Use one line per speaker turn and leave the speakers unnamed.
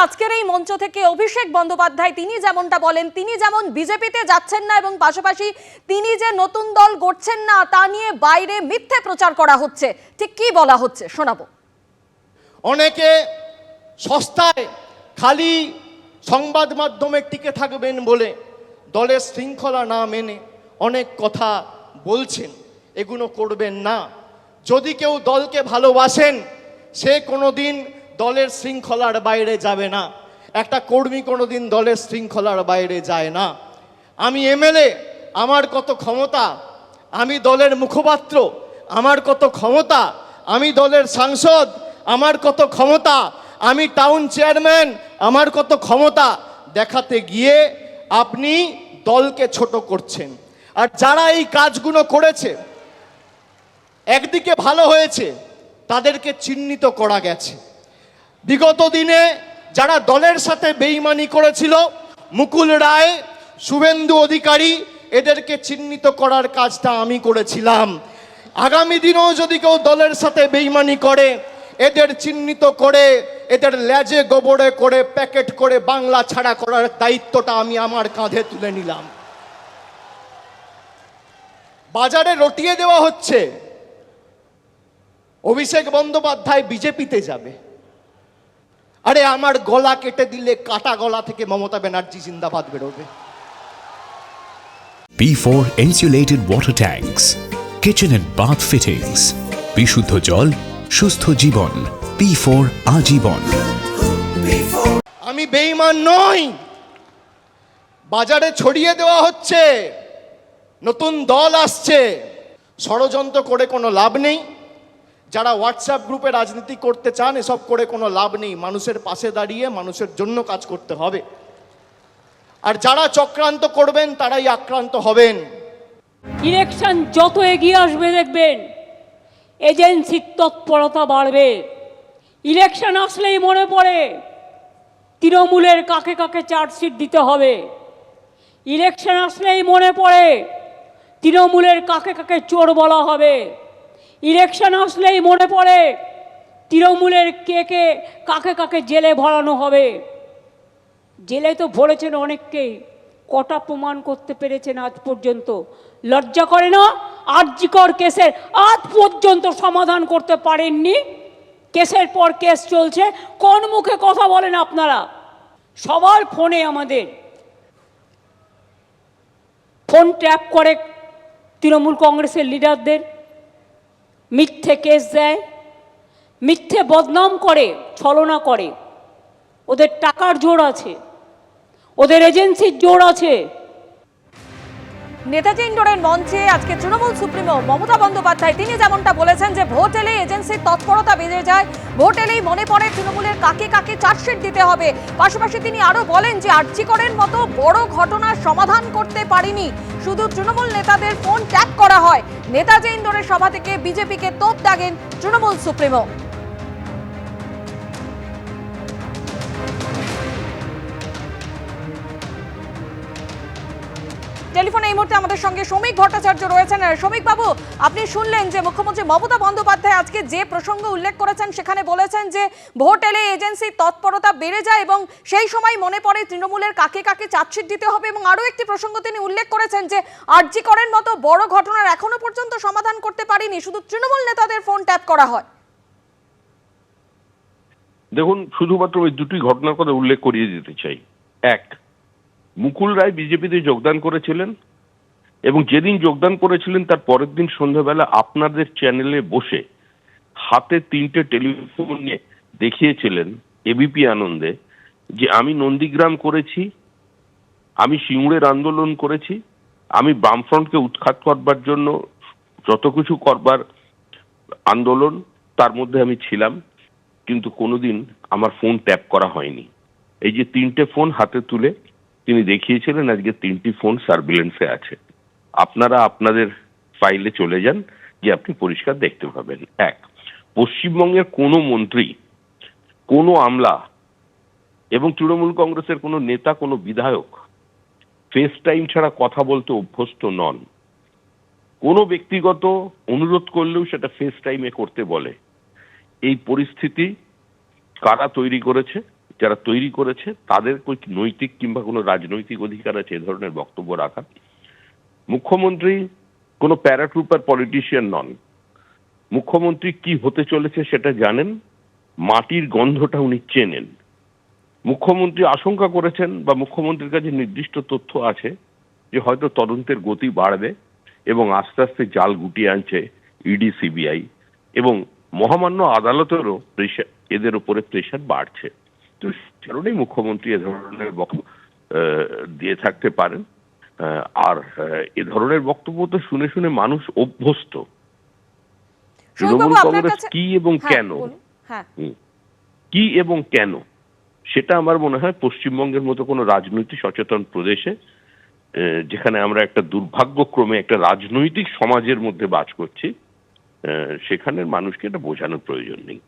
আজকের এই মঞ্চ থেকে অভিষেক বন্দ্যোপাধ্যায় তিনি যেমনটা বলেন, তিনি যেমন বিজেপিতে যাচ্ছেন না এবং পাশাপাশি তিনি যে নতুন দল গড়ছেন না তা নিয়ে বাইরে মিথ্যে প্রচার করা হচ্ছে। ঠিক কি বলা হচ্ছে শোনাবো।
অনেকে সস্তায় খালি সংবাদ মাধ্যমে টিকে থাকবেন বলে দলের শৃঙ্খলা না মেনে অনেক কথা বলছেন, এগুলো করবেন না। যদি কেউ দলকে ভালোবাসেন সে কোনোদিন দলের শৃঙ্খলার বাইরে যাবে না। একটা কর্মী কোনোদিন দলের শৃঙ্খলার বাইরে যায় না। আমি এমএলএ, আমার কত ক্ষমতা, আমি দলের মুখপাত্র, আমার কত ক্ষমতা, আমি দলের সাংসদ, আমার কত ক্ষমতা, আমি টাউন চেয়ারম্যান, আমার কত ক্ষমতা দেখাতে গিয়ে আপনি দলকে ছোট করছেন। আর যারা এই কাজগুলো করেছে, একদিকে ভালো হয়েছে, তাদেরকে চিহ্নিত করা গেছে। বিগত দিনে যারা দলের সাথে বেইমানি করেছিল, মুকুল রায়, শুভেন্দু অধিকারী, এদেরকে চিহ্নিত করার কাজটা আমি করেছিলাম। আগামী দিনেও যদি কেউ দলের সাথে বেইমানি করে, এদের চিহ্নিত করে এদের লেজে গোবরে করে প্যাকেট করে বাংলা ছাড়া করার দায়িত্বটা আমি আমার কাঁধে তুলে নিলাম। বাজারে রটিয়ে দেওয়া হচ্ছে অভিষেক বন্দ্যোপাধ্যায় বিজেপিতে যাবে। আরে আমার গলা কেটে দিলে কাটা গলা থেকে মমতা ব্যানার্জি জিন্দাবাদ বেরোবে।
P4 insulated water tanks, kitchen and bath fittings, বিশুদ্ধ জল, সুস্থ জীবন, P4 আজীবন।
আমি বেঈমান নই। বাজারে ছড়িয়ে দেওয়া হচ্ছে নতুন দল আসছে, ষড়যন্ত্র করে কোনো লাভ নেই। যারা হোয়াটসঅ্যাপ গ্রুপে রাজনীতি করতে চান, এসব করে কোনো লাভ নেই। মানুষের পাশে দাঁড়িয়ে মানুষের জন্য কাজ করতে হবে। আর যারা চক্রান্ত করবেন তারাই আক্রান্ত হবেন।
ইলেকশন যত এগিয়ে আসবে দেখবেন এজেন্সির তৎপরতা বাড়বে। ইলেকশন আসলেই মনে পড়ে তৃণমূলের কাকে কাকে চার্জশিট দিতে হবে। ইলেকশন আসলেই মনে পড়ে তৃণমূলের কাকে কাকে চোর বলা হবে। ইলেকশন আসলেই মনে পড়ে তৃণমূলের কাকে কাকে জেলে ভরানো হবে। জেলে তো ভরেছেন অনেককেই, কটা প্রমাণ করতে পেরেছেন আজ পর্যন্ত? লজ্জা করে না? আরজিকর কেসের আজ পর্যন্ত সমাধান করতে পারেননি। কেসের পর কেস চলছে, কোন মুখে কথা বলেন আপনারা? সবার ফোনে আমাদের ফোন ট্র্যাপ করে তৃণমূল কংগ্রেসের লিডারদের, মিথ্যে কেস দেয়, মিথ্যে বদনাম করে, ছলনা করে। ওদের টাকার জোর আছে, ওদের এজেন্সির জোর আছে।
নেতাজি ইন্ডোরের মঞ্চে আজকে তৃণমূল সুপ্রিমো মমতা বন্দ্যোপাধ্যায় তিনি যেমনটা বলেছেন যে ভোট এলেই এজেন্সির তৎপরতা বেড়ে যায়, ভোট এলেই মনে পড়ে তৃণমূলের কাকে কাকে চার্জশিট দিতে হবে। পাশাপাশি তিনি আরো বলেন যে আরজিকরের মতো বড় ঘটনার সমাধান করতে পারিনি, শুধু তৃণমূল নেতাদের ফোন ট্যাপ করা হয়। নেতাজি ইন্ডোরের সভা থেকে বিজেপিকে তোপ দাগেন তৃণমূল সুপ্রিমো। টেলিফোনে এই মুহূর্তে আমাদের সঙ্গে শ্রমিক ভট্টাচার্য রয়েছেন। শ্রমিক বাবু, আপনি শুনলেন যে মুখ্যমন্ত্রী মমতা বন্দ্যোপাধ্যায় আজকে যে প্রসঙ্গ উল্লেখ করেছেন, সেখানে বলেছেন যে ভোট এলে এজেন্সির তৎপরতা বেড়ে যায় এবং সেই সময় মনে পড়ে তৃণমূলের কাকে কাকে চার্জশিট দিতে হবে। এবং আরও একটি প্রসঙ্গ তিনি উল্লেখ করেছেন যে আরজিকরের মতো বড় ঘটনার এখনো পর্যন্ত সমাধান করতে পারিনি, শুধু তৃণমূল নেতাদের ফোন ট্যাপ করা হয়।
দেখুন, শুধুমাত্র ওই দুটি ঘটনার কথা উল্লেখ করিয়ে দিতে চাই। এক, মুকুল রায় বিজেপিতে যোগদান করেছিলেন এবং যেদিন যোগদান করেছিলেন তার পরের দিন সন্ধ্যাবেলা আপনাদের চ্যানেলে বসে হাতে 3টে টেলিফোন নিয়ে দেখিয়েছিলেন এবিপি আনন্দে যে আমি নন্দীগ্রাম করেছি, আমি সিঙ্গুরের আন্দোলন করেছি, আমি বামফ্রন্টকে উৎখাত করবার জন্য যত কিছু করবার আন্দোলন তার মধ্যে আমি ছিলাম, কিন্তু কোনোদিন আমার ফোন ট্যাপ করা হয়নি। এই যে 3টে ফোন হাতে তুলে তিনি দেখিয়েছিলেন, আজকে 3টি ফোন সার্ভিলেন্সে আছে। আপনারা আপনাদের ফাইলে চলে যান, যে আপনি পরিষ্কার দেখতে পাবেন। এক, পশ্চিমবঙ্গের কোনো মন্ত্রী, কোনো আমলা এবং তৃণমূল কংগ্রেসের কোনো নেতা, কোনো বিধায়ক ফেস টাইম ছাড়া কথা বলতে অভ্যস্ত নন। কোনো ব্যক্তিগত অনুরোধ করলেও সেটা ফেস টাইমে করতে বলে। এই পরিস্থিতি কারা তৈরি করেছে যারা তৈরি করেছে তাদের নৈতিক কিংবা কোনো রাজনৈতিক অধিকার আছে এ ধরনের বক্তব্য রাখার? মুখ্যমন্ত্রী কোনো প্যারাট্রুপার পলিটিশিয়ান নন। মুখ্যমন্ত্রী কি হতে চলেছে সেটা জানেন, মাটির গন্ধটা উনি চেনেন। মুখ্যমন্ত্রী আশঙ্কা করেছেন বা মুখ্যমন্ত্রীর কাছে নির্দিষ্ট তথ্য আছে যে হয়তো তদন্তের গতি বাড়বে এবং আস্তে আস্তে জাল গুটিয়ে আনছে ইডি, সিবিআই এবং মহামান্য আদালতেরও প্রেশার, এদের উপরে প্রেশার বাড়ছে। তো সে কারণেই মুখ্যমন্ত্রী এ ধরনের বক্তব্য দিয়ে থাকতে পারেন। আর এ ধরনের বক্তব্য তো শুনে শুনে মানুষ অভ্যস্ত। তৃণমূল কংগ্রেস কি এবং কেন, কি এবং কেন সেটা আমার মনে হয় পশ্চিমবঙ্গের মতো কোনো রাজনৈতিক সচেতন প্রদেশে, যেখানে আমরা একটা দুর্ভাগ্যক্রমে একটা রাজনৈতিক সমাজের মধ্যে বাস করছি, সেখানের মানুষকে এটা বোঝানোর প্রয়োজন নেই।